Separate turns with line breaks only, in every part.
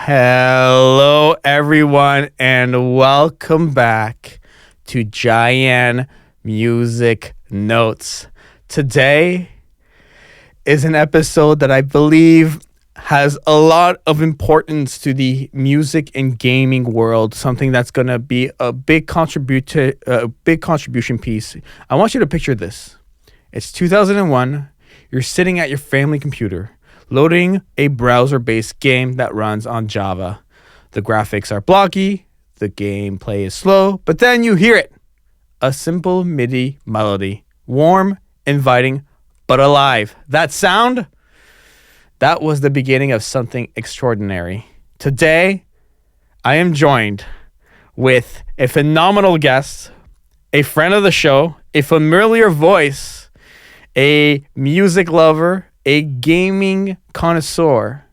Hello, everyone, and welcome back to JaianMusic Notes. Today is an episode that I believe has a lot of importance to the music and gaming world, something that's going to be a big contribution piece. I want you to picture this. It's 2001. You're sitting at your family computer, loading a browser-based game that runs on Java. The graphics are blocky, the gameplay is slow, but then you hear it. A simple MIDI melody. Warm, inviting, but alive. That sound? That was the beginning of something extraordinary. Today, I am joined with a phenomenal guest, a friend of the show, a familiar voice, a music lover, a gaming connoisseur,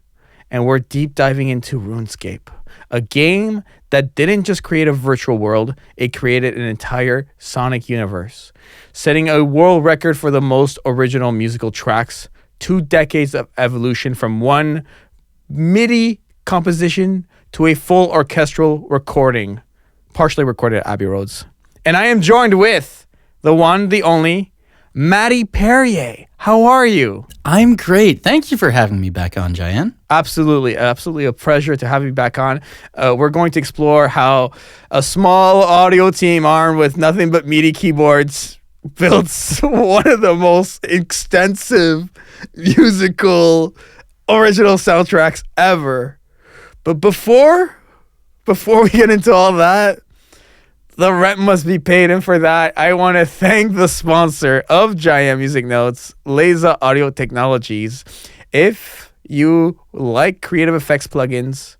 and we're deep diving into RuneScape, a game that didn't just create a virtual world, it created an entire sonic universe, setting a world record for the most original musical tracks, 2 decades of evolution from one MIDI composition to a full orchestral recording, partially recorded at Abbey Roads. And I am joined with the one, the only, Matty Perrier. How are you?
I'm great. Thank you for having me back on, Jaian.
Absolutely a pleasure to have you back on. We're going to explore how a small audio team armed with nothing but MIDI keyboards builds one of the most extensive musical original soundtracks ever. But before we get into all that, the rent must be paid, and for that, I want to thank the sponsor of JaianMusic Notes, Laser Audio Technologies. If you like creative effects plugins,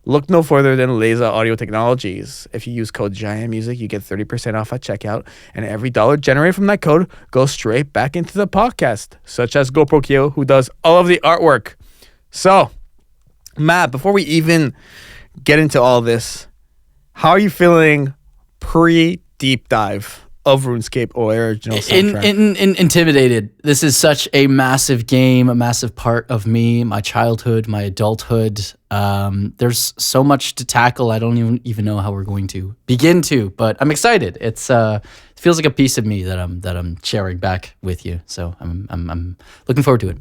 look no further than Laser Audio Technologies. If you use code JaianMusic, you get 30% off at checkout, and every dollar generated from that code goes straight back into the podcast, such as GoPro Kyo, who does all of the artwork. So, Matt, before we even get into all this, how are you feeling pre-deep dive of RuneScape or original soundtrack?
Intimidated. This is such a massive game, a massive part of me, my childhood, my adulthood. There's so much to tackle. I don't even know how we're going to begin to, but I'm excited. It feels like a piece of me that I'm sharing back with you. So I'm looking forward to it.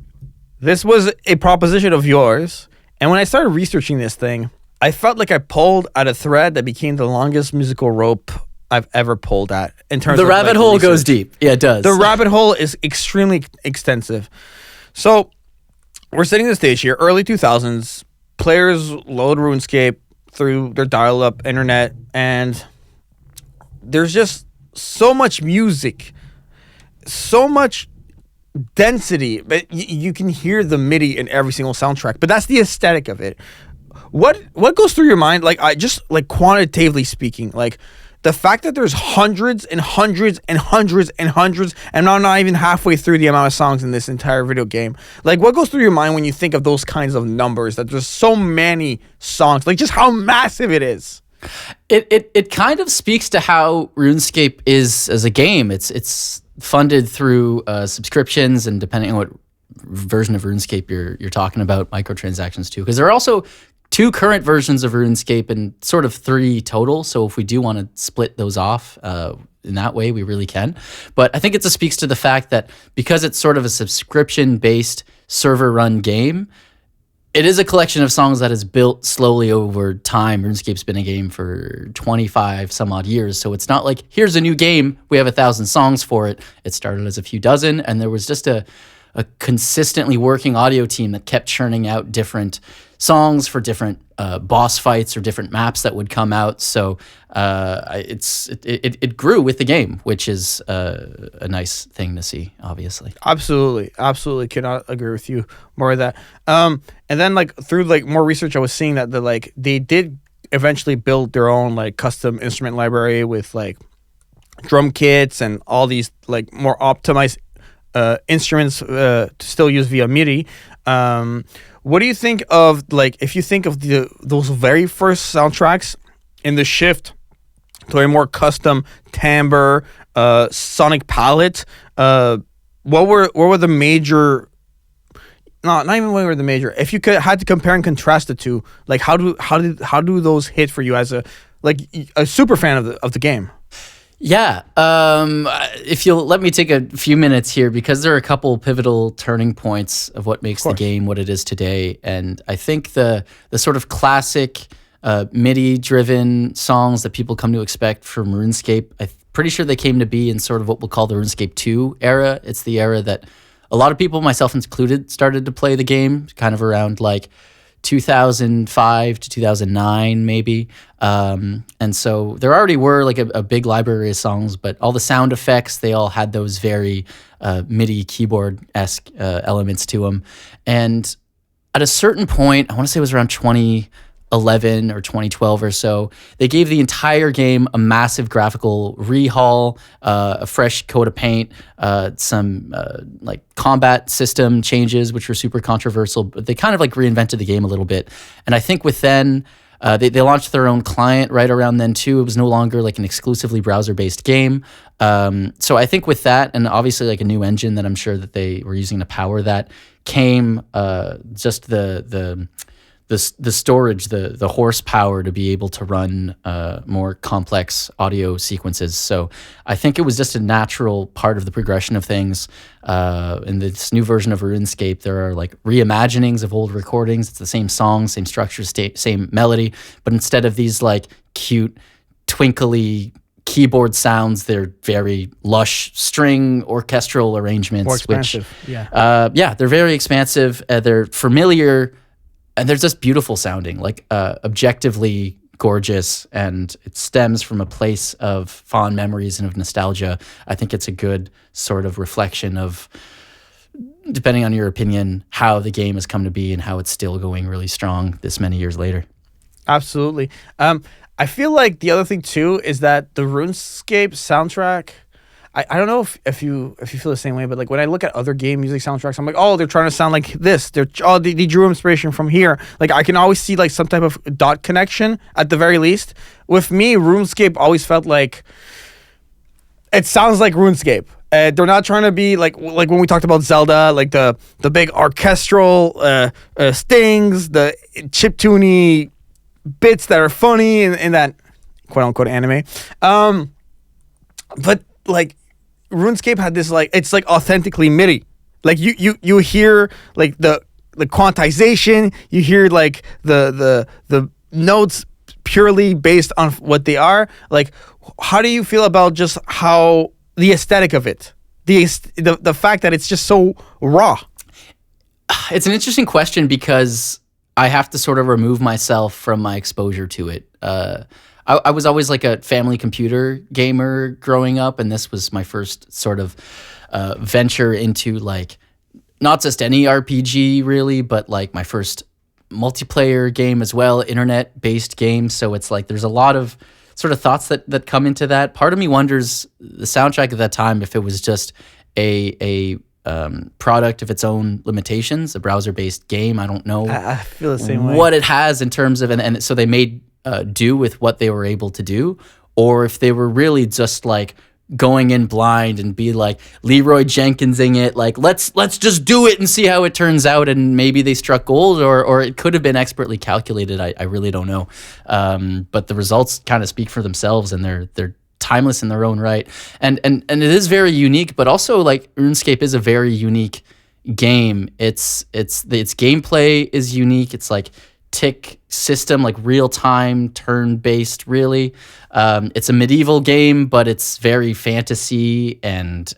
This was a proposition of yours, and when I started researching this thing, I felt like I pulled at a thread that became the longest musical rope I've ever pulled at. In terms
the
of
rabbit hole
research.
goes deep. Yeah, it does.
The rabbit hole is extremely extensive. So we're setting the stage here. Early 2000s, players load RuneScape through their dial-up internet, and there's just so much music, so much density. But you can hear the MIDI in every single soundtrack. But that's the aesthetic of it. What goes through your mind? Like, I just, like, quantitatively speaking, like the fact that there's hundreds and hundreds and hundreds and hundreds, and I'm not even halfway through the amount of songs in this entire video game. Like, what goes through your mind when you think of those kinds of numbers, that there's so many songs, like just how massive it is?
It kind of speaks to how RuneScape is as a game. It's funded through subscriptions, and depending on what version of RuneScape you're talking about, microtransactions too, because there are also 2 current versions of RuneScape and sort of 3 total. So if we do want to split those off in that way, we really can. But I think it just speaks to the fact that because it's sort of a subscription-based server-run game, it is a collection of songs that is built slowly over time. RuneScape's been a game for 25 some odd years. So it's not like, here's a new game, we have 1,000 songs for it. It started as a few dozen, and there was just a consistently working audio team that kept churning out different songs for different boss fights or different maps that would come out. So it grew with the game, which is a nice thing to see, obviously.
Absolutely cannot agree with you more of that. And then, like, through like more research, I was seeing that they did eventually build their own like custom instrument library with like drum kits and all these like more optimized instruments to still use via MIDI. What do you think of, like, if you think of those very first soundtracks in the shift to a more custom timbre, sonic palette? What were the major not even when we were the major. If you had to compare and contrast the two, like how do those hit for you as a super fan of the game?
Yeah. If you'll let me take a few minutes here, because there are a couple pivotal turning points of what makes the game what it is today. And I think the sort of classic MIDI-driven songs that people come to expect from RuneScape, I'm pretty sure they came to be in sort of what we'll call the RuneScape 2 era. It's the era that a lot of people, myself included, started to play the game, kind of around like 2005 to 2009 maybe, and so there already were like a big library of songs, but all the sound effects, they all had those very MIDI keyboard-esque elements to them. And at a certain point, I want to say it was around 2011 or 2012 or so, they gave the entire game a massive graphical rehaul, a fresh coat of paint, some like combat system changes, which were super controversial, but they kind of like reinvented the game a little bit. And I think with then, they launched their own client right around then too. It was no longer like an exclusively browser-based game. So I think with that, and obviously like a new engine that I'm sure that they were using to power that, came just the storage, the horsepower to be able to run more complex audio sequences. So I think it was just a natural part of the progression of things. In this new version of RuneScape, there are like reimaginings of old recordings. It's the same song, same structure, same melody, but instead of these like cute, twinkly keyboard sounds, they're very lush string orchestral arrangements.
More expansive,
they're very expansive. They're familiar. And they're just beautiful sounding, like objectively gorgeous, and it stems from a place of fond memories and of nostalgia. I think it's a good sort of reflection of, depending on your opinion, how the game has come to be and how it's still going really strong this many years later.
Absolutely. I feel like the other thing too is that the RuneScape soundtrack, I don't know if you feel the same way, but like when I look at other game music soundtracks, I'm like, oh, they're trying to sound like this. They drew inspiration from here. Like I can always see like some type of dot connection at the very least. With me, RuneScape always felt like it sounds like RuneScape. They're not trying to be like when we talked about Zelda, like the big orchestral stings, the chiptune bits that are funny in that quote unquote anime. But like RuneScape had this like, it's like authentically MIDI. Like you hear like the quantization, you hear like the notes purely based on what they are. Like, how do you feel about just how the aesthetic of it, the fact that it's just so raw?
It's an interesting question because I have to sort of remove myself from my exposure to it. I was always like a family computer gamer growing up, and this was my first sort of venture into like not just any RPG really, but like my first multiplayer game as well, internet-based game. So it's like there's a lot of sort of thoughts that come into that. Part of me wonders the soundtrack at that time, if it was just a product of its own limitations, a browser-based game. I don't know.
I feel the same way.
What it has in terms of, and so they made do with what they were able to do, or if they were really just like going in blind and be like Leroy Jenkinsing it, like let's just do it and see how it turns out, and maybe they struck gold, or it could have been expertly calculated. I really don't know, but the results kind of speak for themselves, and they're timeless in their own right, and it is very unique. But also, like, RuneScape is a very unique game. Its gameplay is unique. It's like tick system, like real-time turn-based, really. It's a medieval game, but it's very fantasy and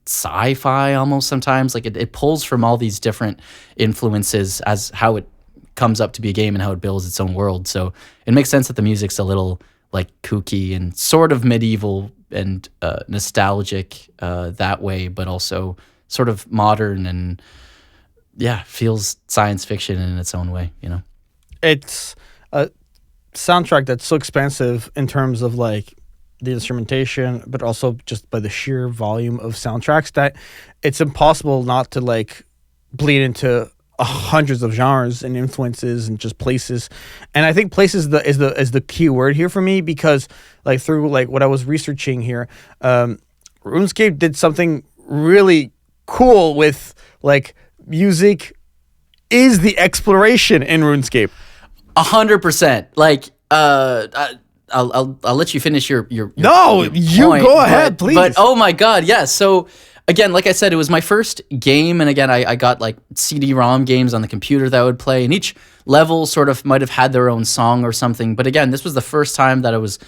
sci-fi almost sometimes. Like it pulls from all these different influences as how it comes up to be a game and how it builds its own world. So it makes sense that the music's a little like kooky and sort of medieval and nostalgic that way, but also sort of modern and feels science fiction in its own way, you know?
It's a soundtrack that's so expansive in terms of like the instrumentation, but also just by the sheer volume of soundtracks that it's impossible not to like bleed into hundreds of genres and influences and just places. And I think places is the key word here for me, because like through like what I was researching here, RuneScape did something really cool with like music is the exploration in RuneScape.
100%. Like, I'll let you finish your
No,
your
you
point,
go ahead, please.
But oh my god, yeah. So again, like I said, it was my first game, and again, I got like CD-ROM games on the computer that I would play, and each level sort of might have had their own song or something. But again, this was the first time that I was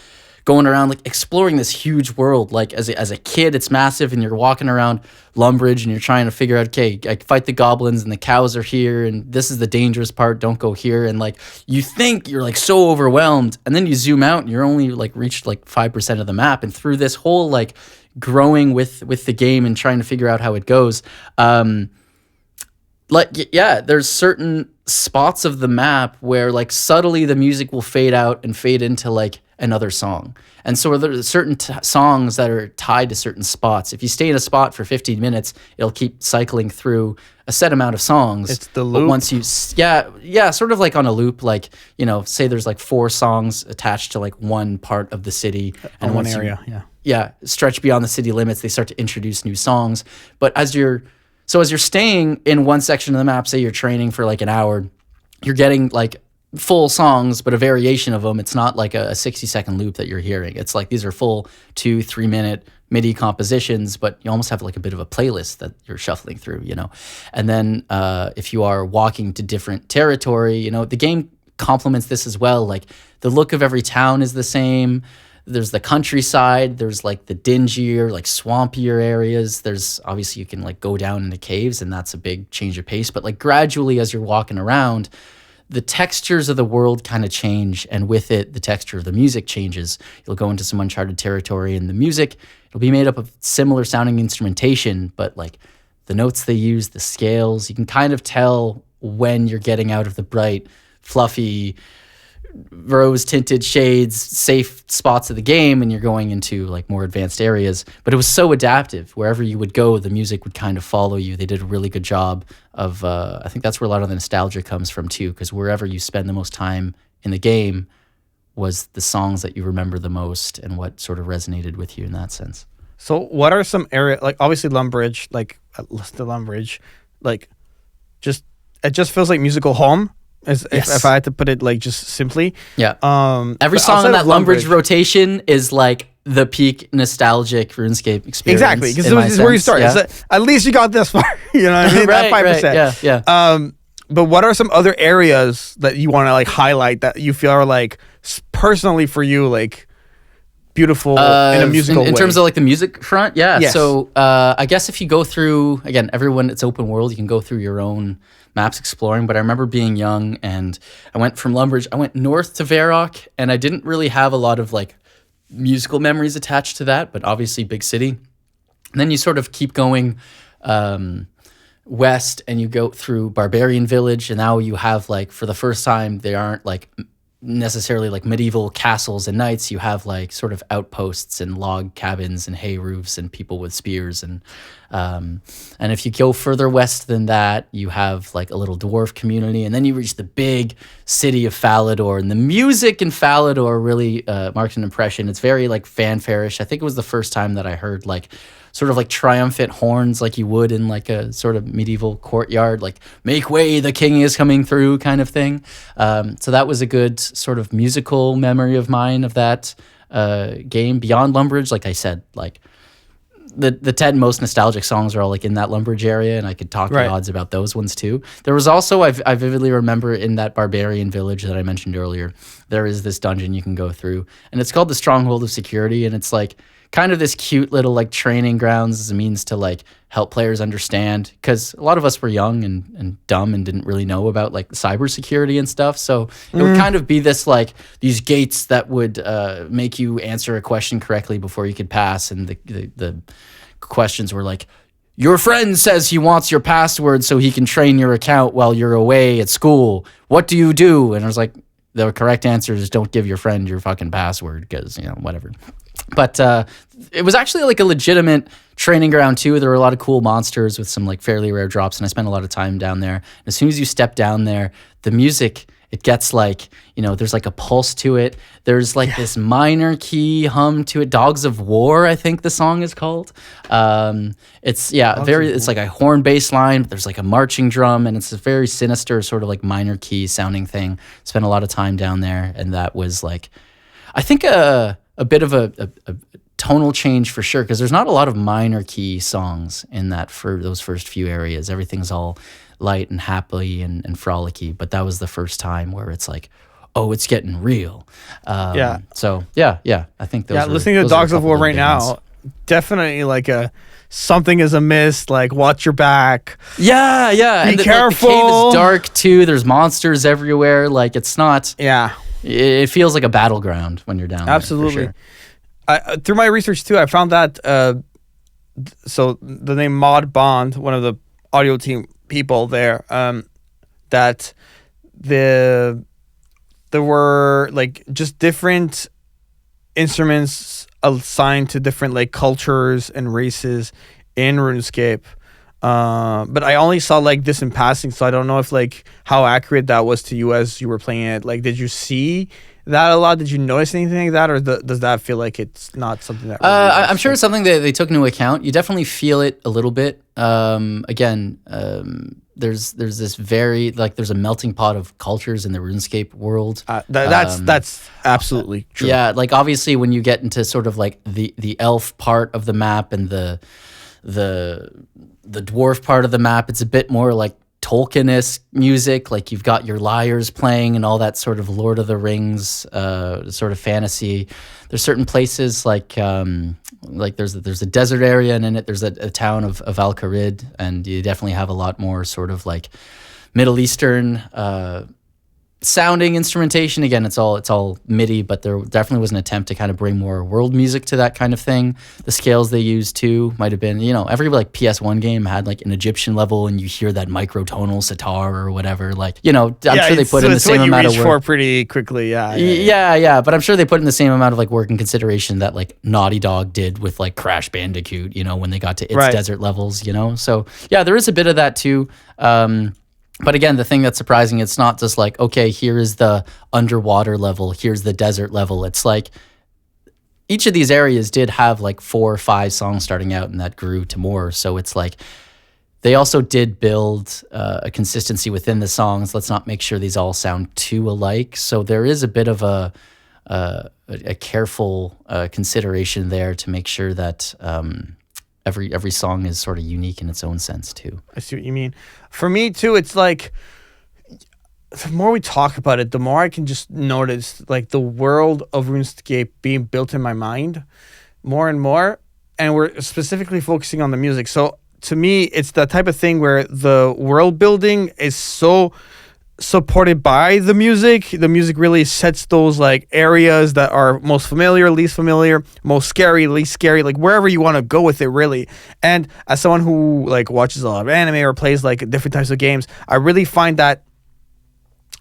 going around like exploring this huge world. Like as a kid, it's massive, and you're walking around Lumbridge and you're trying to figure out, okay, I fight the goblins and the cows are here, and this is the dangerous part, don't go here. And like you think you're like so overwhelmed, and then you zoom out and you're only like reached like 5% of the map. And through this whole like growing with the game and trying to figure out how it goes, there's certain spots of the map where like subtly the music will fade out and fade into like another song. And so there's certain songs that are tied to certain spots. If you stay in a spot for 15 minutes, it'll keep cycling through a set amount of songs.
It's the loop.
But once you, sort of like on a loop, like, you know, say there's like 4 songs attached to like one part of the city. And
one
once
area,
stretch beyond the city limits, they start to introduce new songs. But as you're staying in one section of the map, say you're training for like an hour, you're getting like full songs, but a variation of them. It's not like a 60-second loop that you're hearing. It's like these are full 2-3 minute MIDI compositions, but you almost have like a bit of a playlist that you're shuffling through, you know. And then if you are walking to different territory, you know, the game complements this as well. Like the look of every town is the same. There's the countryside, there's like the dingier, like swampier areas. There's obviously you can like go down into caves, and that's a big change of pace. But like gradually as you're walking around, the textures of the world kind of change, and with it, the texture of the music changes. You'll go into some uncharted territory, and the music, it'll be made up of similar sounding instrumentation, but like the notes they use, the scales, you can kind of tell when you're getting out of the bright, fluffy, rose-tinted shades, safe spots of the game, and you're going into like more advanced areas. But it was so adaptive. Wherever you would go, the music would kind of follow you. They did a really good job of, I think that's where a lot of the nostalgia comes from too, because wherever you spend the most time in the game was the songs that you remember the most and what sort of resonated with you in that sense.
So what are some areas, like obviously Lumbridge, like the Lumbridge, like it just feels like musical home. If I had to put it like just simply,
every song on that Lumbridge rotation is like the peak nostalgic RuneScape experience. Exactly,
because this is where you start. Yeah. At least you got this far. You know what I mean?
Right,
that 5%.
Yeah.
But what are some other areas that you want to like highlight that you feel are like personally for you like beautiful in a musical way?
In terms of like the music front, yeah.
Yes.
So I guess if you go through, again, everyone, it's open world. You can go through your own maps exploring, but I remember being young and I went from Lumbridge, I went north to Varrock, and I didn't really have a lot of like musical memories attached to that, but obviously big city. And then you sort of keep going west and you go through Barbarian Village, and now you have like, for the first time, they aren't like necessarily like medieval castles and knights. You have like sort of outposts and log cabins and hay roofs and people with spears, and if you go further west than that, you have like a little dwarf community, and then you reach the big city of Falador, and the music in Falador really marked an impression. It's very like fanfare-ish. I think it was the first time that I heard like sort of like triumphant horns like you would in like a sort of medieval courtyard, like make way, the king is coming through kind of thing. So that was a good sort of musical memory of mine of that game. Beyond Lumbridge, like I said, like the 10 most nostalgic songs are all like in that Lumbridge area, and I could talk the odds about those ones too. There was also, I vividly remember in that Barbarian Village that I mentioned earlier, there is this dungeon you can go through, and it's called the Stronghold of Security, and it's like kind of this cute little like training grounds as a means to like help players understand, because a lot of us were young and dumb and didn't really know about like cybersecurity and stuff. So it would kind of be this like these gates that would make you answer a question correctly before you could pass, and the questions were like, your friend says he wants your password so he can train your account while you're away at school. What do you do? And I was like, the correct answer is don't give your friend your fucking password, because, you know, whatever. But it was actually like a legitimate training ground too. There were a lot of cool monsters with some like fairly rare drops, and I spent a lot of time down there. And as soon as you step down there, the music it gets like, there's like a pulse to it. There's like this minor key hum to it. Dogs of War, I think the song is called. It's like a horn bass line, but there's like a marching drum, and it's a very sinister sort of like minor key sounding thing. Spent a lot of time down there, and that was like, I think a bit of a tonal change for sure, because there's not a lot of minor key songs in that for those first few areas. Everything's all light and happy and frolicky, but that was the first time where it's like, oh, it's getting real. So I think those
listening to Dogs of War right now, definitely like something is amiss, like watch your back.
Be and
careful.
The cave is dark too. There's monsters everywhere. Like it's not. It feels like a battleground when you're down
Absolutely.
there. For sure.
Through my research too, I found that so the name Mod Bond, one of the audio team people there, that there were like just different instruments assigned to different like cultures and races in RuneScape. But I only saw like this in passing, so I don't know if like how accurate that was to you as you were playing it. Like, did you see that a lot? Did you notice anything like that, or does that feel like it's not something that? Really
I'm sure it's something that they took into account. You definitely feel it a little bit. There's this very like there's a melting pot of cultures in the RuneScape world.
That's absolutely true.
Yeah, like obviously when you get into sort of like the elf part of the map and the dwarf part of the map, it's a bit more like Tolkien-esque music. Like you've got your lyres playing and all that sort of Lord of the Rings sort of fantasy. There's certain places like there's a desert area, and in it there's a town of Al-Kharid, and you definitely have a lot more sort of like Middle Eastern sounding instrumentation. Again, it's all MIDI, but there definitely was an attempt to kind of bring more world music to that kind of thing. The scales they used too might have been, every like PS1 game had like an Egyptian level, and you hear that microtonal sitar or whatever. Like, I'm sure they put in the same amount of work
for pretty quickly.
But I'm sure they put in the same amount of like work and consideration that like Naughty Dog did with like Crash Bandicoot, when they got to its desert levels, So yeah, there is a bit of that too. But again, the thing that's surprising, it's not just like, okay, here is the underwater level, here's the desert level. It's like each of these areas did have like 4 or 5 songs starting out, and that grew to more. So it's like they also did build a consistency within the songs. Let's not make sure these all sound too alike. So there is a bit of a careful consideration there to make sure that every song is sort of unique in its own sense too.
I see what you mean. For me too, it's like the more we talk about it, the more I can just notice like the world of RuneScape being built in my mind more and more, and we're specifically focusing on the music. So to me, it's the type of thing where the world building is so supported by the music. The music really sets those like areas that are most familiar, least familiar, most scary, least scary, like wherever you want to go with it really. And as someone who like watches a lot of anime or plays like different types of games, I really find that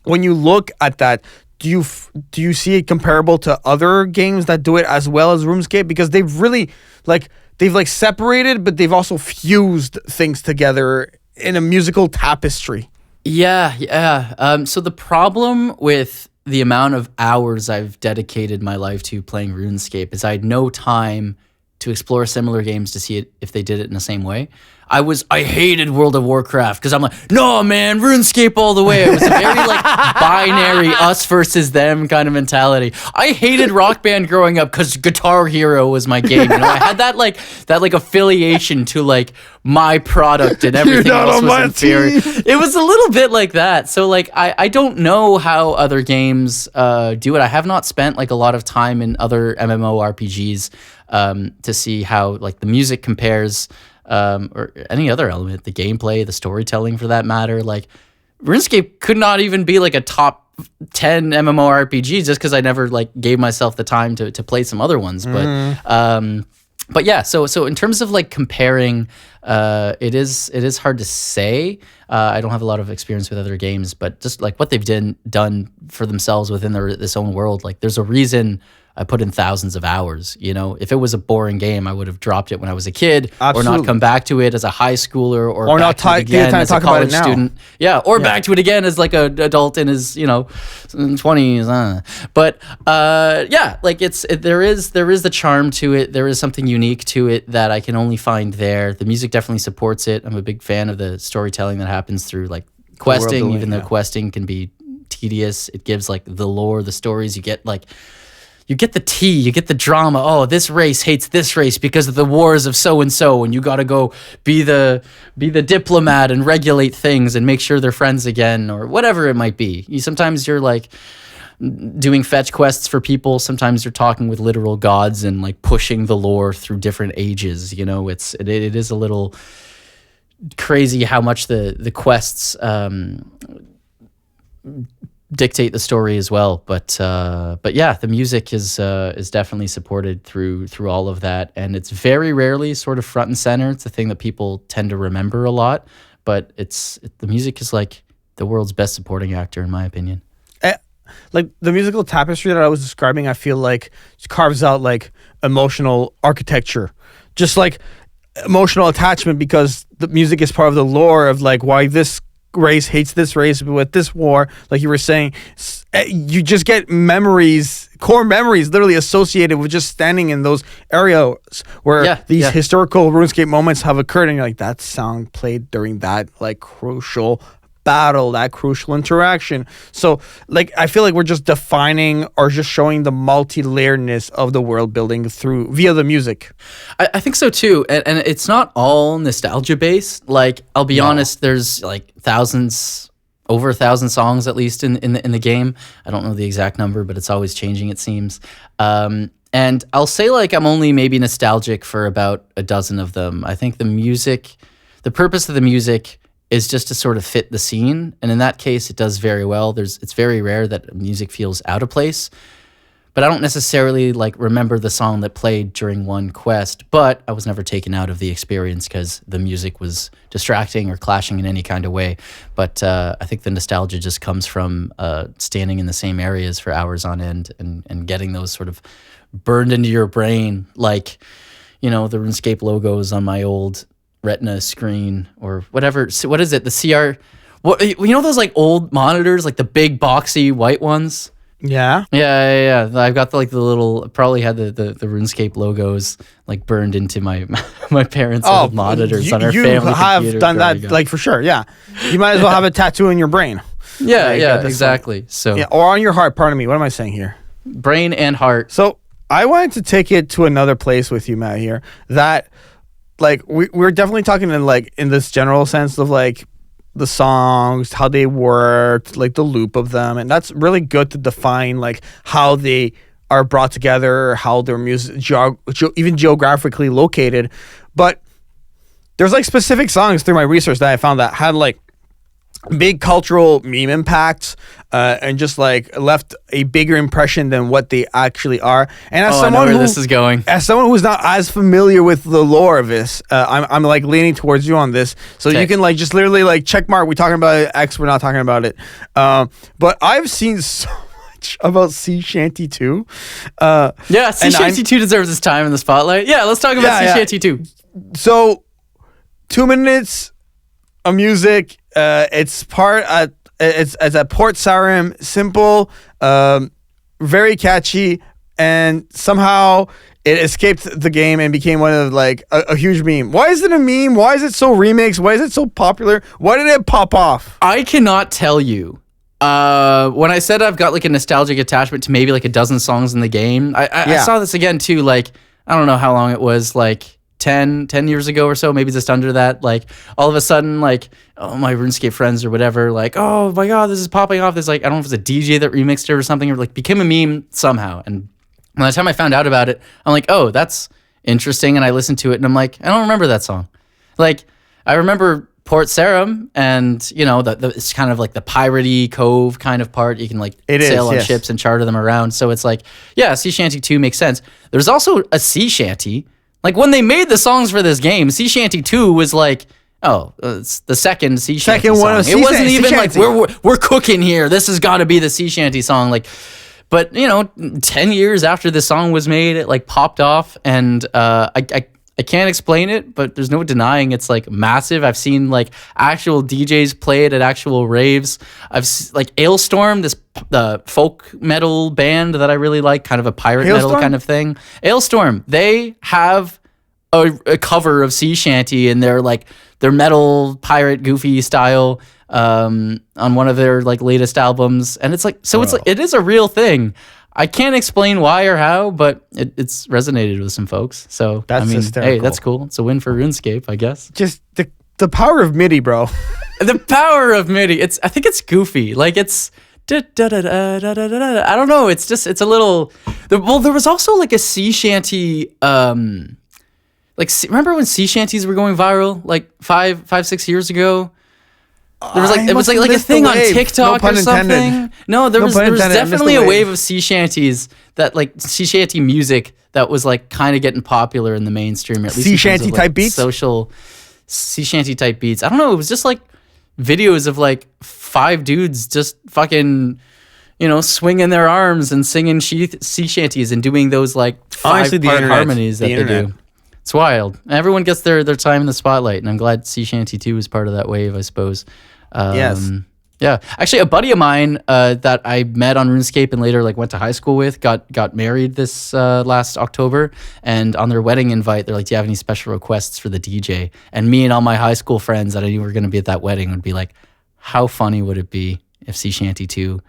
when you look at that, do you see it comparable to other games that do it as well as RuneScape? Because they've really they've separated, but they've also fused things together in a musical tapestry.
Yeah. So the problem with the amount of hours I've dedicated my life to playing RuneScape is I had no time to explore similar games to see if they did it in the same way. I hated World of Warcraft because I'm like, no, man, RuneScape all the way. It was a very binary us versus them kind of mentality. I hated Rock Band growing up because Guitar Hero was my game. I had that affiliation to my product, and everything else was inferior. It was a little bit like that. So I don't know how other games do it. I have not spent a lot of time in other MMORPGs to see how the music compares. Or any other element, the gameplay, the storytelling for that matter. RuneScape could not even be a top 10 MMORPG just because I never gave myself the time to play some other ones. But yeah, so in terms of comparing, it is hard to say. I don't have a lot of experience with other games, but just what they've done for themselves within this own world. There's a reason I put in thousands of hours. You know, if it was a boring game, I would have dropped it when I was a kid, or
Absolutely.
not come back to it as a high schooler, or
Or
back
not
to it again as a
talk about it
college
now.
student. Yeah, or back to it again as like an adult in his 20s. But like there is the charm to it. There is something unique to it that I can only find there. The music definitely supports it. I'm a big fan of the storytelling that happens through like questing,
building,
even though
yeah.
questing can be tedious. It gives like the lore, the stories. You get the tea, you get the drama. Oh, this race hates this race because of the wars of so and so, and you got to go be the diplomat and regulate things and make sure they're friends again, or whatever it might be. Sometimes you're like doing fetch quests for people. Sometimes you're talking with literal gods and like pushing the lore through different ages. You know, it is a little crazy how much the quests dictate the story as well. But yeah, the music is definitely supported through all of that, and it's very rarely sort of front and center. It's the thing that people tend to remember a lot, but the music is like the world's best supporting actor, in my opinion.
Like the musical tapestry that I was describing, I feel like carves out like emotional architecture, just like emotional attachment, because the music is part of the lore of like why this race hates this race with this war. Like you were saying, you just get core memories literally associated with just standing in those areas where these historical RuneScape moments have occurred, and you're like, that song played during that like crucial battle, that crucial interaction. So like I feel like we're just defining or just showing the multi-layeredness of the world building via the music.
I think so too, and it's not all nostalgia based. Like I'll be honest, there's like over 1,000 songs at least in the game. I don't know the exact number, but it's always changing, it seems. And I'll say like I'm only maybe nostalgic for about a dozen of them. I think the purpose of the music is just to sort of fit the scene, and in that case, it does very well. It's very rare that music feels out of place, but I don't necessarily like remember the song that played during one quest, but I was never taken out of the experience because the music was distracting or clashing in any kind of way. But I think the nostalgia just comes from standing in the same areas for hours on end and getting those sort of burned into your brain, like, the RuneScape logos on my old Retina screen or whatever. So what is it? The CR? What, those like old monitors, like the big boxy white ones?
Yeah.
Yeah. I've got the little, probably had the RuneScape logos like burned into my parents' old monitors on our family computer.
You have done that, like for sure. Yeah. You might as well have a tattoo in your brain.
Yeah, exactly. So
or on your heart. Pardon me. What am I saying here?
Brain and heart.
So I wanted to take it to another place with you, Matt, here, that like we're definitely talking in this general sense of like the songs, how they worked, like the loop of them, and that's really good to define like how they are brought together, how their music even geographically located. But there's like specific songs through my research that I found that had like big cultural meme impacts and just like left a bigger impression than what they actually are. And as someone
I know where this is going.
As someone who's not as familiar with the lore of this, I'm like leaning towards you on this, so you can like just literally like check mark. We're talking about X. We're not talking about it. But I've seen so much about Sea Shanty 2.
Sea Shanty 2 deserves its time in the spotlight. Yeah, let's talk about Sea Shanty 2.
So 2 minutes of music. It's at Port Sarim, simple, very catchy, and somehow it escaped the game and became one of like a huge meme. Why is it a meme? Why is it so remixed? Why is it so popular? Why did it pop off?
I cannot tell you. When I said I've got like a nostalgic attachment to maybe like a dozen songs in the game, I saw this again too. Like I don't know how long it was, like 10 years ago or so, maybe just under that. Like all of a sudden, like my RuneScape friends or whatever, like, oh my god, this is popping off. There's like, I don't know if it's a DJ that remixed it or something, or like became a meme somehow. And by the time I found out about it, I'm like, oh, that's interesting. And I listened to it and I'm like, I don't remember that song. Like I remember Port Sarim, and it's kind of like the piratey cove kind of part. You can like sail on ships and charter them around. So it's like, yeah, Sea Shanty 2 makes sense. There's also a sea shanty. Like when they made the songs for this game, Sea Shanty 2 was like, it's the second Sea Shanty song. It wasn't even like we're cooking here. This has got to be the Sea Shanty song. Like, But 10 years after the song was made, it like popped off, and I can't explain it, but there's no denying it's like massive. I've seen like actual DJs play it at actual raves. Like Ailstorm, this folk metal band that I really like, kind of a pirate metal kind of thing. Ailstorm, they have a cover of sea shanty in their metal pirate goofy style on one of their like latest albums, and it's like it is a real thing. I can't explain why or how, but it's resonated with some folks. So
that's hysterical.
Hey, that's cool. It's a win for RuneScape, I guess.
Just the power of MIDI, bro.
The power of MIDI. I think it's goofy. Like it's I don't know. It's a little. Well, there was also like a sea shanty. Remember when sea shanties were going viral like 5-6 years ago? There was it was like a thing on TikTok or something. No, there was definitely a wave of sea shanties that like sea shanty music that was like kind of getting popular in the mainstream. Or at least
sea shanty type beats,
social sea shanty type beats. I don't know. It was just like videos of like 5 dudes just fucking swinging their arms and singing sea shanties and doing those like 5-part harmonies that they do. It's wild. Everyone gets their time in the spotlight, and I'm glad Sea Shanty 2 is part of that wave, I suppose.
Yes.
Yeah. Actually, a buddy of mine that I met on RuneScape and later like went to high school with got married this last October, and on their wedding invite, they're like, "Do you have any special requests for the DJ?" And me and all my high school friends that I knew were going to be at that wedding would be like, "How funny would it be if Sea Shanty 2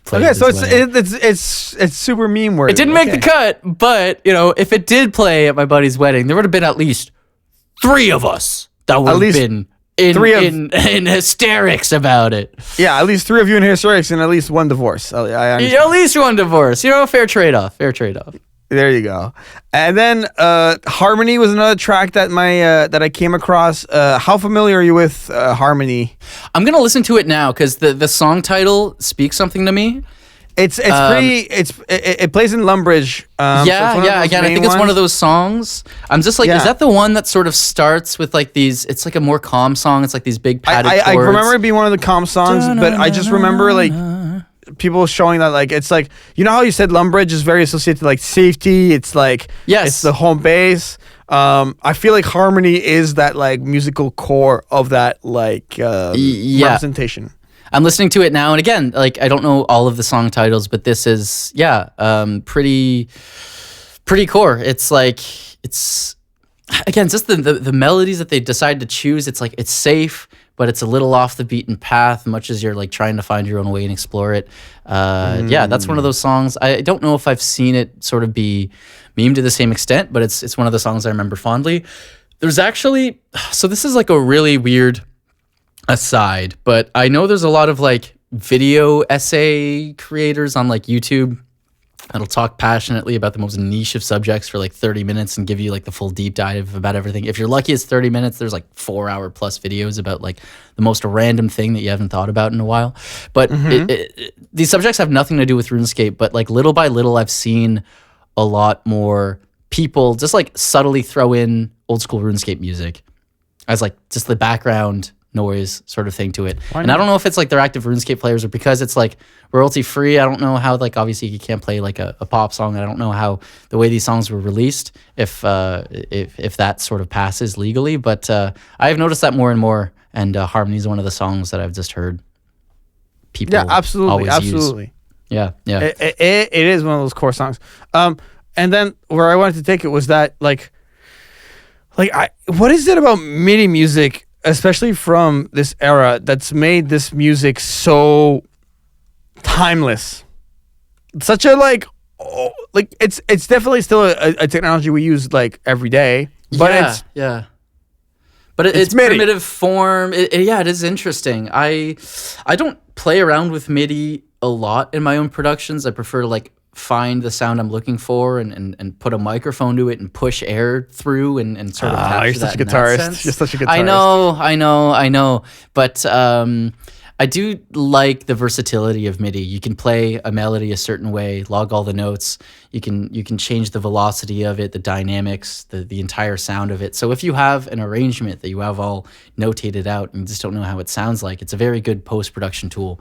played?"
Okay, so it's super meme worthy.
It didn't make the cut, but if it did play at my buddy's wedding, there would have been at least 3 of us that would have been in hysterics about it.
Yeah, at least 3 of you in hysterics and at least 1 divorce. I understand.
At least 1 divorce. Fair trade-off.
There you go. And then Harmony was another track that that I came across. How familiar are you with Harmony?
I'm gonna listen to it now because the song title speaks something to me.
It plays in Lumbridge.
Again, I think it's one of those songs. I'm just like, is that the one that sort of starts with like these? It's like a more calm song. It's like these big padded chords.
I remember it being one of the calm songs, but I just remember like people showing that like it's like how you said Lumbridge is very associated to like safety. It's like it's the home base. I feel like Harmony is that like musical core of that like representation.
I'm listening to it now, and again, like I don't know all of the song titles, but this is pretty core. It's like again just the melodies that they decide to choose. It's like it's safe, but it's a little off the beaten path, much as you're like trying to find your own way and explore it. Yeah, that's one of those songs. I don't know if I've seen it sort of be memed to the same extent, but it's one of the songs I remember fondly. There's actually, so this is like a really weird aside, but I know there's a lot of like video essay creators on like YouTube that'll talk passionately about the most niche of subjects for like 30 minutes and give you like the full deep dive about everything. If you're lucky, it's 30 minutes. There's like 4-hour plus videos about like the most random thing that you haven't thought about in a while. But these subjects have nothing to do with RuneScape, but like little by little, I've seen a lot more people just like subtly throw in old school RuneScape music as like just the background noise sort of thing to it. And I don't know if it's like they're active RuneScape players or because it's like royalty free. I don't know how, like, obviously you can't play like a pop song. I don't know how the way these songs were released, if that sort of passes legally, but I have noticed that more and more, and Harmony is one of the songs that I've just heard people
absolutely
use. Yeah.
It is one of those core songs. And then where I wanted to take it was that what is it about MIDI music, especially from this era, that's made this music so timeless? Such a it's definitely still a technology we use like every day, but it's
primitive form. It is interesting. I don't play around with MIDI a lot in my own productions. I prefer to like find the sound I'm looking for and put a microphone to it and push air through and sort of capture
you're such a guitarist. You're such a guitarist.
I know. But I do like the versatility of MIDI. You can play a melody a certain way, log all the notes. You can change the velocity of it, the dynamics, the entire sound of it. So if you have an arrangement that you have all notated out and you just don't know how it sounds like, it's a very good post-production tool.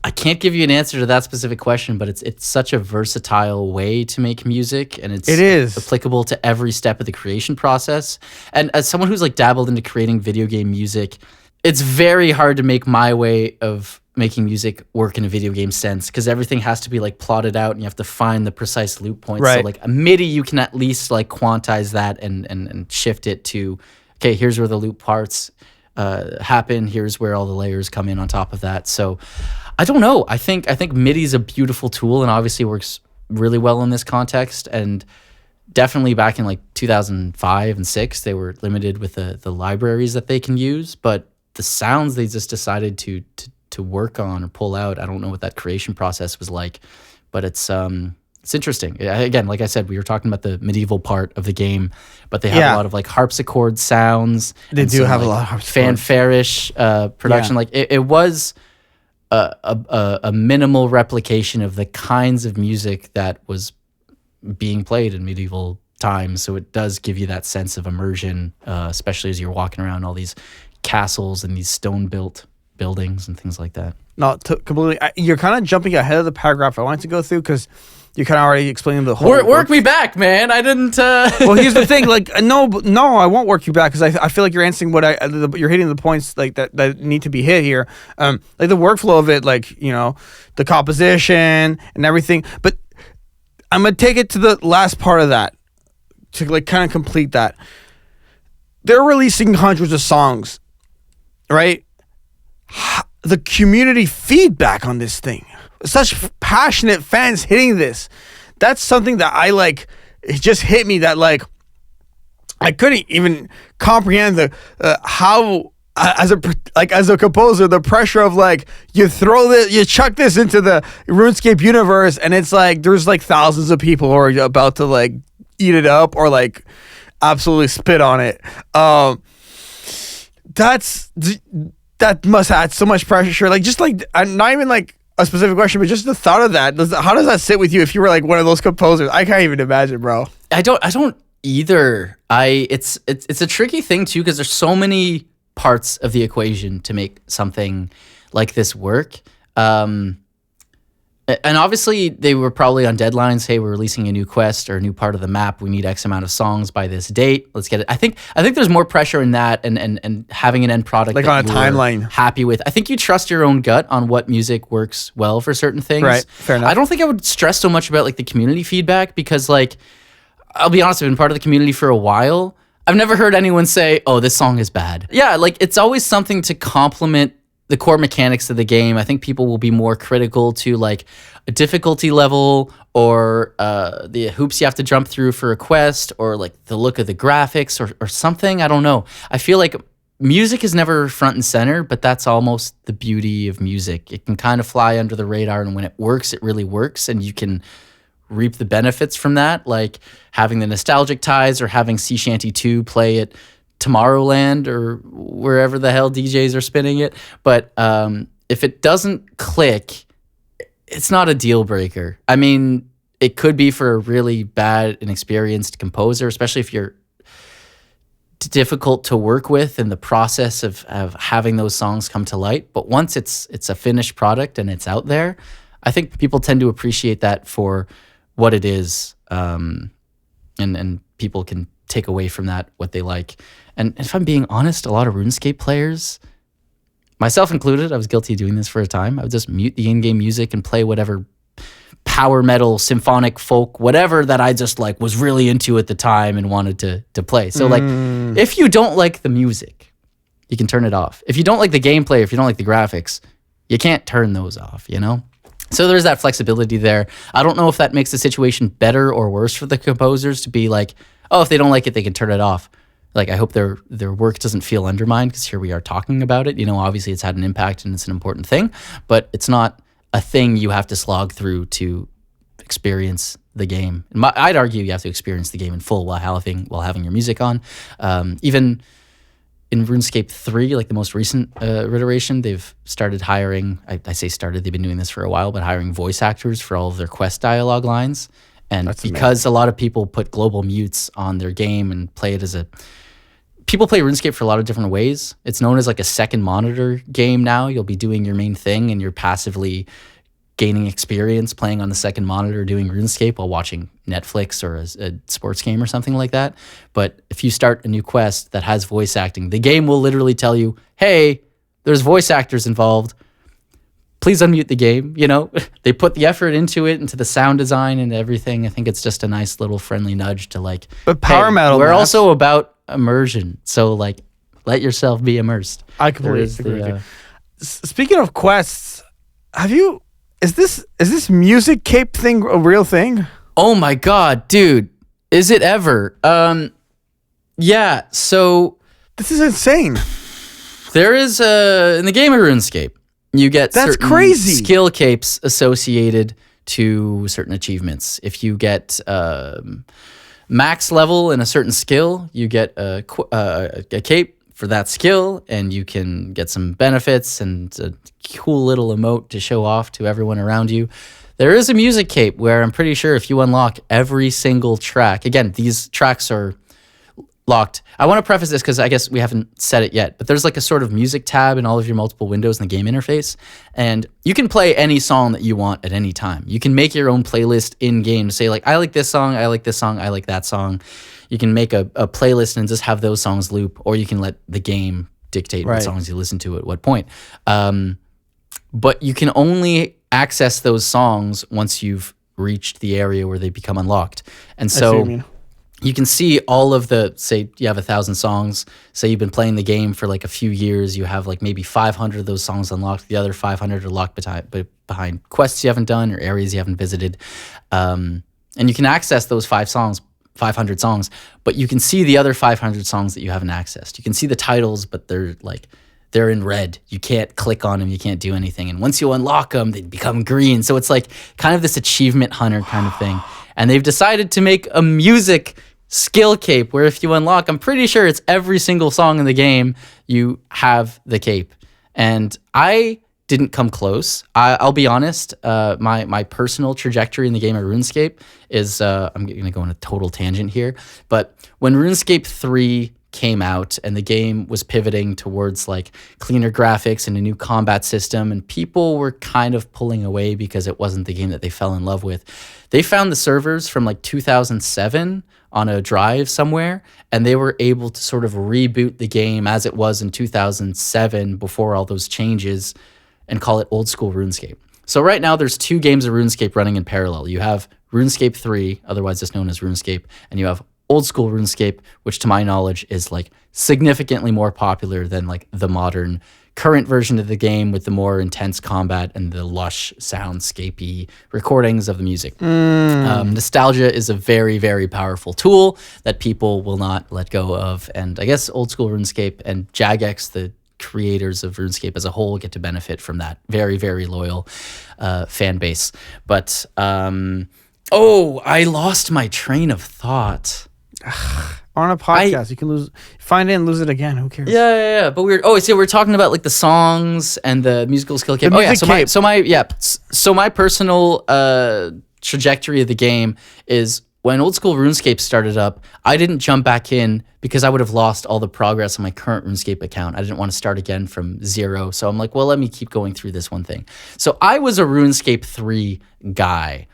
I can't give you an answer to that specific question, but it's such a versatile way to make music, and it is applicable to every step of the creation process. And as someone who's like dabbled into creating video game music, it's very hard to make my way of making music work in a video game sense, because everything has to be like plotted out and you have to find the precise loop points.
Right.
So like a MIDI, you can at least like quantize that and shift it to, okay, here's where the loop parts happen. Here's where all the layers come in on top of that. So I don't know. I think MIDI is a beautiful tool and obviously works really well in this context. And definitely back in like 2005 and 6, they were limited with the libraries that they can use, but the sounds they just decided to work on or pull out, I don't know what that creation process was like, but it's interesting. Again, like I said, we were talking about the medieval part of the game, but they have a lot of like harpsichord sounds.
They do have a lot of harpsichord.
Fanfare-ish production. Like it was a minimal replication of the kinds of music that was being played in medieval times. So it does give you that sense of immersion, especially as you're walking around all these castles and these stone-built buildings and things like that.
Completely. You're kind of jumping ahead of the paragraph I wanted to go through, because you kind of already explained the whole.
Work me back, man. I didn't.
Well, here's the thing. Like, no, I won't work you back, because I feel like you're answering what you're hitting the points like that need to be hit here. Like the workflow of it, like, you know, the composition and everything. But I'm gonna take it to the last part of that to like kind of complete that. They're releasing hundreds of songs, right? The community feedback on this thing, such passionate fans hitting this, that's something that I like. It just hit me that like I couldn't even comprehend the how as a composer, the pressure of like you chuck this into the RuneScape universe, and it's like there's like thousands of people who are about to like eat it up or like absolutely spit on it. That must add so much pressure. Like, just like, not even like a specific question, but just the thought of that. How does that sit with you if you were like one of those composers? I can't even imagine, bro.
I don't either. It's a tricky thing too, because there's so many parts of the equation to make something like this work. And obviously they were probably on deadlines. Hey, we're releasing a new quest or a new part of the map. We need X amount of songs by this date. Let's get it. I think there's more pressure in that and having an end product
like on a timeline
happy with. I think you trust your own gut on what music works well for certain things.
Right. Fair enough.
I don't think I would stress so much about like the community feedback, because like, I'll be honest, I've been part of the community for a while. I've never heard anyone say, oh, this song is bad. Yeah, like it's always something to complement the core mechanics of the game. I think people will be more critical to like a difficulty level or the hoops you have to jump through for a quest, or like the look of the graphics or something. I don't know. I feel like music is never front and center, but that's almost the beauty of music. It can kind of fly under the radar, and when it works, it really works, and you can reap the benefits from that, like having the nostalgic ties or having Sea Shanty 2 play at Tomorrowland or wherever the hell DJs are spinning it. But if it doesn't click, it's not a deal breaker. I mean, it could be for a really bad, inexperienced composer, especially if you're difficult to work with in the process of having those songs come to light. But once it's a finished product and it's out there, I think people tend to appreciate that for what it is, and people can take away from that what they like. And if I'm being honest, a lot of RuneScape players, myself included, I was guilty of doing this for a time. I would just mute the in-game music and play whatever power metal, symphonic, folk, whatever that I just like was really into at the time and wanted to play. So like, if you don't like the music, you can turn it off. If you don't like the gameplay, if you don't like the graphics, you can't turn those off, you know? So there's that flexibility there. I don't know if that makes the situation better or worse for the composers to be like, oh, if they don't like it, they can turn it off. Like, I hope their work doesn't feel undermined, because here we are talking about it. You know, obviously it's had an impact and it's an important thing, but it's not a thing you have to slog through to experience the game. I'd argue you have to experience the game in full while having your music on. Even in RuneScape 3, like the most recent iteration, they've started hiring, I say started, they've been doing this for a while, but hiring voice actors for all of their quest dialogue lines. And that's because amazing. A lot of people put global mutes on their game and play it as a people play RuneScape for a lot of different ways. It's known as like a second monitor game now. You'll be doing your main thing and you're passively gaining experience playing on the second monitor doing RuneScape while watching Netflix or a sports game or something like that. But if you start a new quest that has voice acting, the game will literally tell you, hey, there's voice actors involved. Please unmute the game. You know, they put the effort into it, into the sound design and everything. I think it's just a nice little friendly nudge to like,
but power metal,
we're also about immersion. So like, let yourself be immersed.
I completely agree with you. Speaking of quests, is this music cape thing a real thing?
Oh my God, dude. Is it ever? Yeah. So
this is insane.
There is in the game of RuneScape, you get
crazy
skill capes associated to certain achievements. If you get max level in a certain skill, you get a cape for that skill, and you can get some benefits and a cool little emote to show off to everyone around you. There is a music cape where I'm pretty sure if you unlock every single track, again, these tracks are locked. I want to preface this because I guess we haven't said it yet, but there's like a sort of music tab in all of your multiple windows in the game interface, and you can play any song that you want at any time. You can make your own playlist in game to say like, I like this song, I like this song, I like that song. You can make a playlist and just have those songs loop, or you can let the game dictate what songs you listen to at what point. But you can only access those songs once you've reached the area where they become unlocked. And so you can see all of the, say you have 1,000 songs, say you've been playing the game for like a few years, you have like maybe 500 of those songs unlocked, the other 500 are locked behind quests you haven't done or areas you haven't visited. And you can access those 500 songs, but you can see the other 500 songs that you haven't accessed. You can see the titles, but they're in red. You can't click on them. You can't do anything. And once you unlock them, they become green. So it's like kind of this achievement hunter kind of thing. And they've decided to make a music skill cape where if you unlock, I'm pretty sure it's every single song in the game, you have the cape. And I didn't come close. I'll be honest. My personal trajectory in the game of RuneScape is, I'm going to go on a total tangent here, but when RuneScape 3 came out and the game was pivoting towards like cleaner graphics and a new combat system, and people were kind of pulling away because it wasn't the game that they fell in love with. They found the servers from like 2007 on a drive somewhere, and they were able to sort of reboot the game as it was in 2007 before all those changes and call it old school RuneScape. So right now there's 2 games of RuneScape running in parallel. You have RuneScape 3, otherwise just known as RuneScape, and you have old school RuneScape, which to my knowledge is like significantly more popular than like the modern current version of the game with the more intense combat and the lush soundscapey recordings of the music. Nostalgia is a very, very powerful tool that people will not let go of. And I guess old school RuneScape and Jagex, the creators of RuneScape as a whole, get to benefit from that very, very loyal fan base. But, I lost my train of thought.
On a podcast, you can find it and lose it again. Who cares?
Yeah. But we're talking about like the songs and the musical skill cape. So my personal trajectory of the game is when old school RuneScape started up, I didn't jump back in because I would have lost all the progress on my current RuneScape account. I didn't want to start again from zero. So I'm like, well, let me keep going through this one thing. So I was a RuneScape 3 guy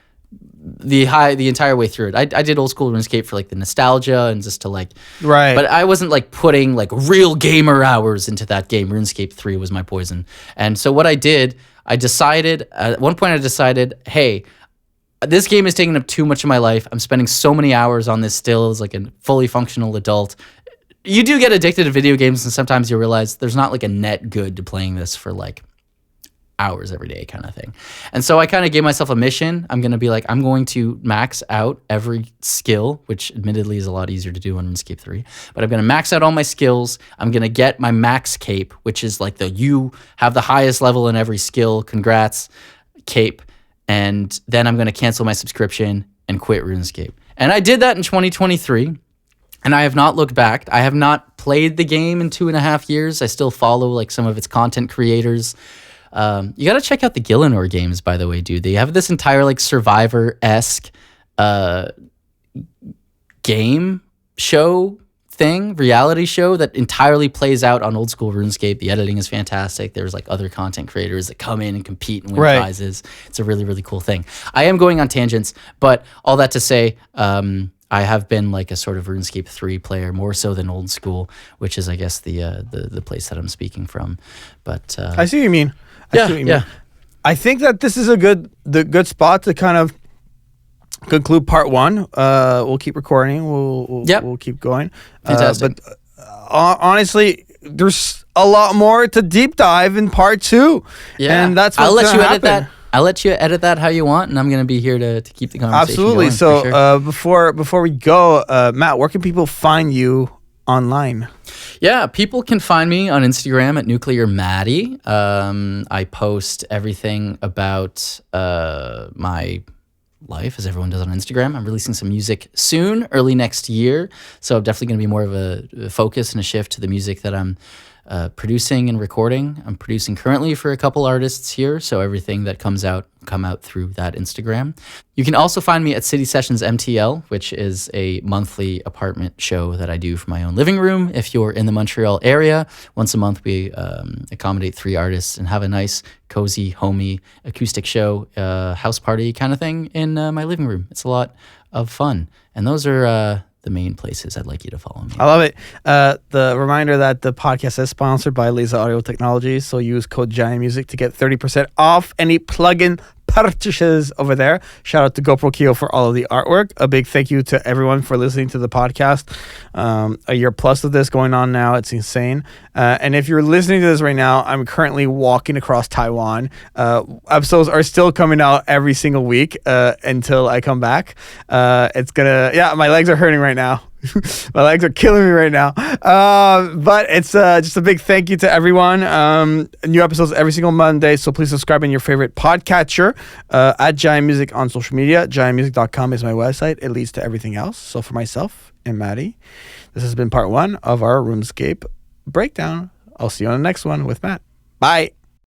the entire way through it. I did old school RuneScape for like the nostalgia and just to like,
right.
But I wasn't like putting like real gamer hours into that game. RuneScape 3 was my poison. And so what I did, at one point I decided, hey, this game is taking up too much of my life. I'm spending so many hours on this still as like a fully functional adult. You do get addicted to video games, and sometimes you realize there's not like a net good to playing this for like hours every day kind of thing. And so I kind of gave myself a mission. I'm going to be like, I'm going to max out every skill, which admittedly is a lot easier to do on RuneScape 3, but I'm going to max out all my skills. I'm going to get my max cape, which is like you have the highest level in every skill. Congrats, cape. And then I'm going to cancel my subscription and quit RuneScape. And I did that in 2023. And I have not looked back. I have not played the game in 2.5 years. I still follow like some of its content creators. You got to check out the Gillinor games, by the way, dude. They have this entire like Survivor-esque game show thing, reality show that entirely plays out on old school RuneScape. The editing is fantastic. There's like other content creators that come in and compete and win prizes. It's a really, really cool thing. I am going on tangents, but all that to say, I have been like a sort of RuneScape 3 player, more so than old school, which is, I guess, the place that I'm speaking from. But
I see what you mean. I see what you mean. I think that this is the good spot to kind of conclude part 1. We'll keep recording. We'll keep going.
Fantastic.
But honestly, there's a lot more to deep dive in part 2.
Yeah,
and that's what's
edit
happen.
that. I'll let you edit that how you want, and I'm going to be here to keep the conversation
Absolutely.
going.
So before we go, Matt, where can people find you online?
Yeah, people can find me on Instagram at Nuclear Maddie. I post everything about my life, as everyone does on Instagram. I'm releasing some music soon, early next year. So definitely going to be more of a focus and a shift to the music that I'm producing and recording. I'm producing currently for a couple artists here, so everything that come out through that Instagram. You can also find me at City Sessions MTL, which is a monthly apartment show that I do for my own living room. If you're in the Montreal area, once a month we accommodate 3 artists and have a nice, cozy, homey acoustic show, house party kind of thing in my living room. It's a lot of fun. And those are the main places I'd like you to follow me.
I love it. The reminder that the podcast is sponsored by Laser Audio Technologies, so use code JaianMusic to get 30% off any plugin purchases over there. Shout out to GoPro Keo for all of the artwork. A big thank you to everyone for listening to the podcast. A year plus of this going on now. It's insane. And if you're listening to this right now, I'm currently walking across Taiwan. Episodes are still coming out every single week until I come back. My legs are hurting right now. My legs are killing me right now. But it's just a big thank you to everyone. New episodes every single Monday, so please subscribe in your favorite podcatcher. At JaianMusic on social media. JaianMusic.com is my website. It leads to everything else. So for myself and Maddie, this has been part 1 of our RuneScape breakdown. I'll see you on the next one with Matt. Bye.